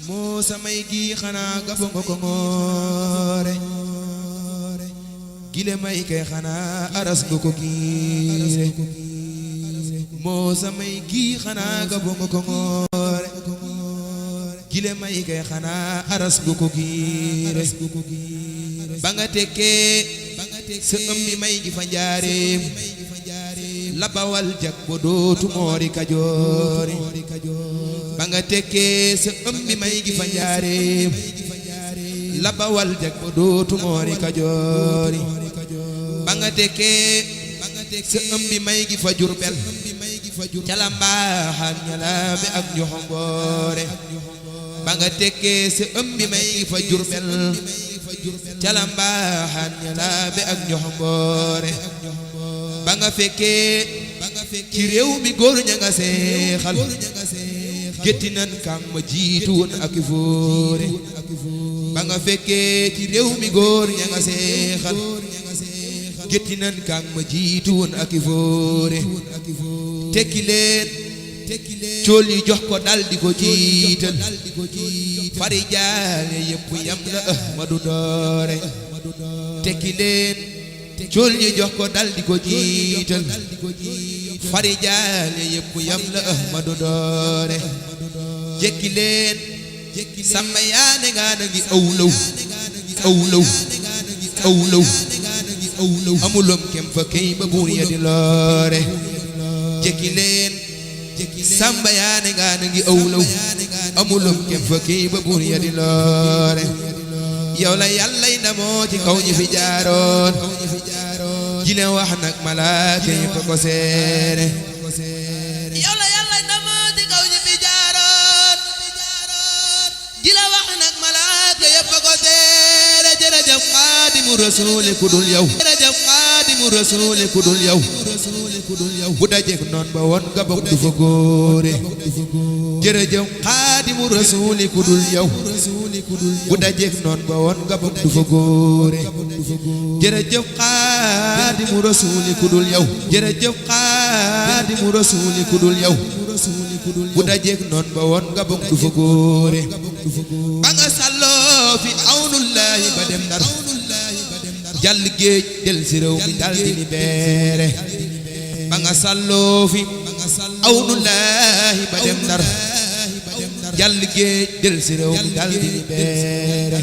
moo samay gi xanaa gabo nga ko ngoore gile may kay xanaa aras nga ko giire moo samay gi xanaa gabo nga ko ngoore gile may kay xanaa aras nga ko giire ba nga tekkee sa ëmmi may gi fa njaareem la bawal jak bo dootu moori kajoori ba nga tekkee sa ëmmi may gi fa njaareem la bawal jak bo dootu moori kajoori ba nga tekkee sa ëmmi may gi fa Jurbel ca la mbaaxaan ñalaabe ak ñoxomboore ba nga tekkee sa ëmmi may gi fa Jurbel ca la mbaaxaan ñalaabe ak ñoxomboore ba nga fekkee ci réew mi góor ña nga seexal gétti nan kam ma jiitu woon ak i fóore ba nga fekkee ci réew mi góor ña nga seexal gétti nan kam ma jiitu woon ak i fóore tekki leen cool yi jox ko dal di ko jiital fari jaale yépp yam la Ahmadu doore tekki leen cool yi jox ko dal di ko jiital fari jaale yépp yam la Ahmadu doore jekki leen samba yaane ngaa na ngi awlaw awlaw awlaw amulom kem fa kay ba buur ya di loore jekki leen samba yaane ngaa na ngi awlaw amulom kem fa kay ba buur ya di loore yow la yàlla yi ndamoo ci kaw ñi fi jaaroon jile wax nag malaaka yi fa ko seere yow la yàlla yi ndamoo ci kaw ñi fi jaaroon jile wax nag malaaka yi fa ko seere jërëjëf Xaadimu Rasuul ku dul yow jërëjëf Xaadimu Rasuul ku dul yow bu dajeek noon ba woon nga bokk du fa góore jërëjëf Xaadimu Rasuul ku dul yow bu dajeek noon ba woon nga bokk du fa góore jërëjëf Xaadimu Rasuul ku dul yow jërëjëf Xaadimu Rasuul ku dul yow bu dajeek noon ba woon nga bokk du fa góore ba nga sàlloo fi awnullaahi ba dem Ndar jàll géej del si réew mi dal di libéré ba nga sàlloo fi awnullaahi ba dem Ndar jàll géej del si réew mi dal di libéré